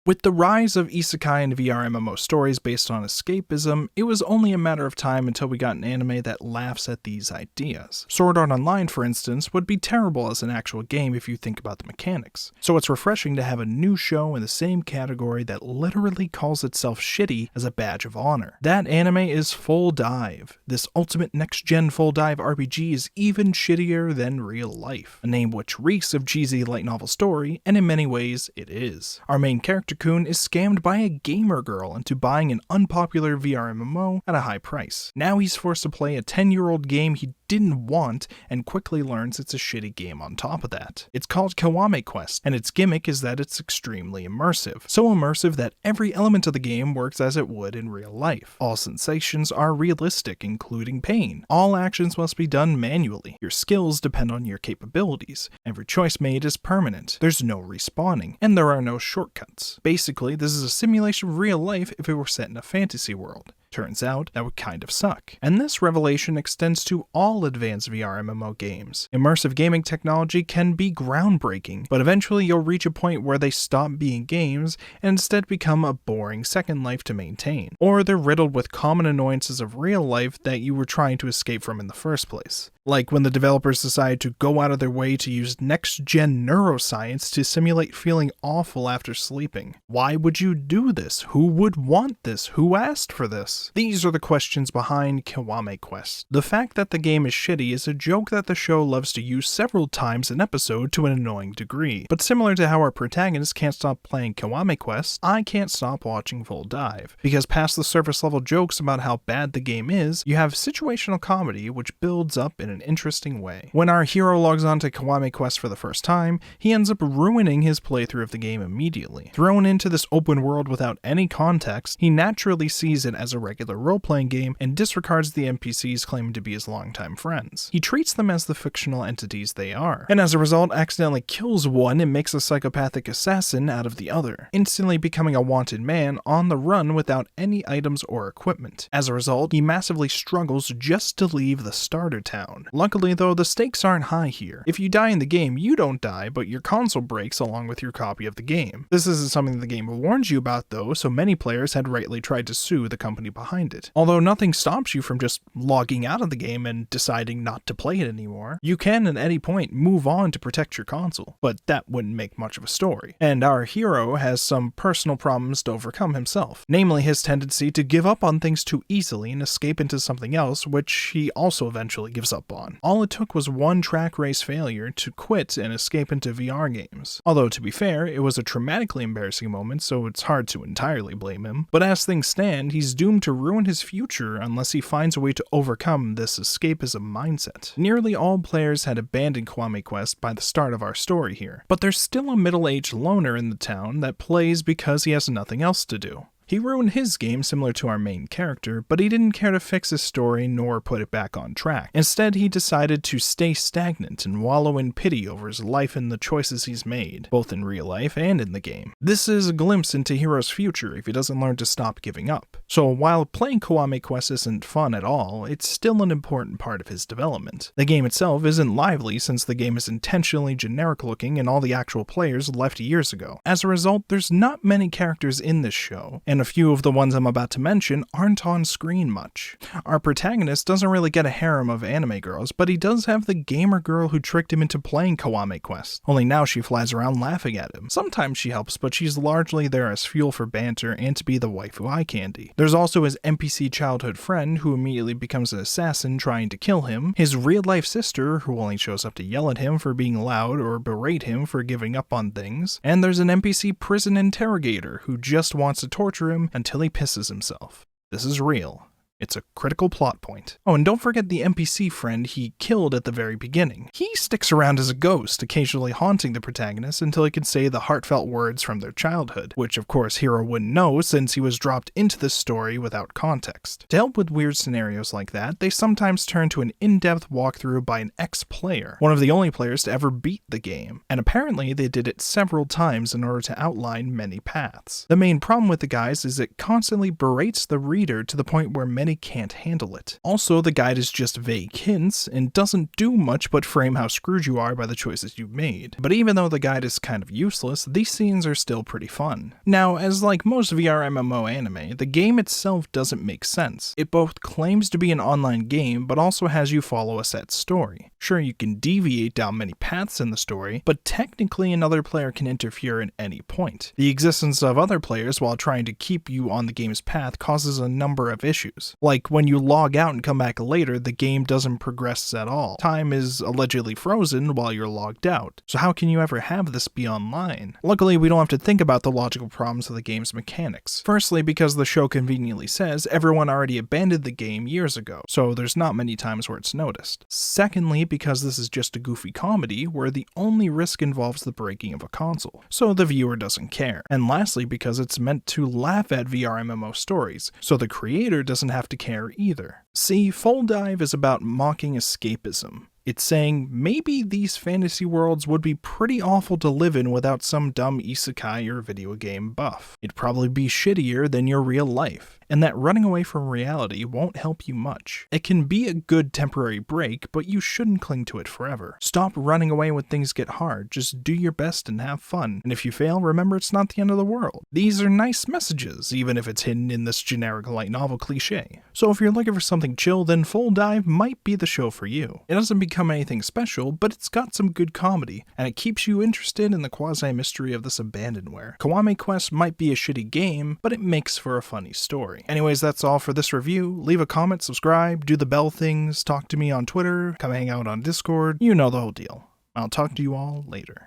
With the rise of isekai and VR MMO stories based on escapism, it was only a matter of time until we got an anime that laughs at these ideas. Sword Art Online, for instance, would be terrible as an actual game if you think about the mechanics. So it's refreshing to have a new show in the same category that literally calls itself shitty as a badge of honor. That anime is Full Dive. This ultimate next-gen full dive RPG is even shittier than real life, a name which reeks of cheesy light novel story, and in many ways, it is. Our main character Kun is scammed by a gamer girl into buying an unpopular VR MMO at a high price. Now he's forced to play a 10-year-old game he didn't want and quickly learns it's a shitty game on top of that. It's called Kiwame Quest, and its gimmick is that it's extremely immersive. So immersive that every element of the game works as it would in real life. All sensations are realistic, including pain. All actions must be done manually. Your skills depend on your capabilities. Every choice made is permanent. There's no respawning, and there are no shortcuts. Basically, this is a simulation of real life if it were set in a fantasy world. Turns out, that would kind of suck. And this revelation extends to all advanced VR MMO games. Immersive gaming technology can be groundbreaking, but eventually you'll reach a point where they stop being games and instead become a boring second life to maintain. Or they're riddled with common annoyances of real life that you were trying to escape from in the first place. Like when the developers decide to go out of their way to use next-gen neuroscience to simulate feeling awful after sleeping. Why would you do this? Who would want this? Who asked for this? These are the questions behind Kiwame Quest. The fact that the game is shitty is a joke that the show loves to use several times an episode to an annoying degree. But similar to how our protagonist can't stop playing Kiwame Quest, I can't stop watching Full Dive. Because past the surface level jokes about how bad the game is, you have situational comedy which builds up in an interesting way. When our hero logs on to Kiwame Quest for the first time, he ends up ruining his playthrough of the game immediately. Thrown into this open world without any context, he naturally sees it as a regular role-playing game and disregards the NPCs claiming to be his longtime friends. He treats them as the fictional entities they are, and as a result accidentally kills one and makes a psychopathic assassin out of the other, instantly becoming a wanted man on the run without any items or equipment. As a result, he massively struggles just to leave the starter town. Luckily though, the stakes aren't high here. If you die in the game, you don't die, but your console breaks along with your copy of the game. This isn't something the game warns you about though, so many players had rightly tried to sue the company behind it. Although nothing stops you from just logging out of the game and deciding not to play it anymore, you can at any point move on to protect your console, but that wouldn't make much of a story. And our hero has some personal problems to overcome himself, namely his tendency to give up on things too easily and escape into something else, which he also eventually gives up on. All it took was one track race failure to quit and escape into VR games. Although to be fair, it was a traumatically embarrassing moment, so it's hard to entirely blame him. But as things stand, he's doomed to ruin his future unless he finds a way to overcome this escapism mindset. Nearly all players had abandoned Kiwame Quest by the start of our story here, but there's still a middle-aged loner in the town that plays because he has nothing else to do. He ruined his game similar to our main character, but he didn't care to fix his story nor put it back on track. Instead, he decided to stay stagnant and wallow in pity over his life and the choices he's made, both in real life and in the game. This is a glimpse into Hiro's future if he doesn't learn to stop giving up. So while playing Kiwame Quest isn't fun at all, it's still an important part of his development. The game itself isn't lively since the game is intentionally generic looking and all the actual players left years ago. As a result, there's not many characters in this show, and a few of the ones I'm about to mention aren't on screen much. Our protagonist doesn't really get a harem of anime girls, but he does have the gamer girl who tricked him into playing Kiwame Quest, only now she flies around laughing at him. Sometimes she helps, but she's largely there as fuel for banter and to be the waifu eye candy. There's also his NPC childhood friend who immediately becomes an assassin trying to kill him, his real-life sister who only shows up to yell at him for being loud or berate him for giving up on things, and there's an NPC prison interrogator who just wants to torture him until he pisses himself. This is real. It's a critical plot point. Oh, and don't forget the NPC friend he killed at the very beginning. He sticks around as a ghost, occasionally haunting the protagonist until he can say the heartfelt words from their childhood, which of course Hiro wouldn't know since he was dropped into the story without context. To help with weird scenarios like that, they sometimes turn to an in-depth walkthrough by an ex-player, one of the only players to ever beat the game, and apparently they did it several times in order to outline many paths. The main problem with the guys is it constantly berates the reader to the point where many and it can't handle it. Also, the guide is just vague hints and doesn't do much but frame how screwed you are by the choices you've made. But even though the guide is kind of useless, these scenes are still pretty fun. Now, as like most VR MMO anime, the game itself doesn't make sense. It both claims to be an online game, but also has you follow a set story. Sure, you can deviate down many paths in the story, but technically another player can interfere at any point. The existence of other players while trying to keep you on the game's path causes a number of issues. Like when you log out and come back later, the game doesn't progress at all. Time is allegedly frozen while you're logged out. So how can you ever have this be online? Luckily, we don't have to think about the logical problems of the game's mechanics. Firstly, because the show conveniently says everyone already abandoned the game years ago, so there's not many times where it's noticed. Secondly, because this is just a goofy comedy where the only risk involves the breaking of a console, so the viewer doesn't care. And lastly, because it's meant to laugh at VR MMO stories, so the creator doesn't have to care either. See, Full Dive is about mocking escapism. It's saying maybe these fantasy worlds would be pretty awful to live in without some dumb isekai or video game buff. It'd probably be shittier than your real life, and that running away from reality won't help you much. It can be a good temporary break, but you shouldn't cling to it forever. Stop running away when things get hard, just do your best and have fun, and if you fail, remember it's not the end of the world. These are nice messages, even if it's hidden in this generic light novel cliche. So if you're looking for something chill, then Full Dive might be the show for you. It doesn't become anything special, but it's got some good comedy, and it keeps you interested in the quasi-mystery of this abandonware. Kiwami Quest might be a shitty game, but it makes for a funny story. Anyways, that's all for this review. Leave a comment, subscribe, do the bell things, talk to me on Twitter, come hang out on Discord, you know the whole deal. I'll talk to you all later.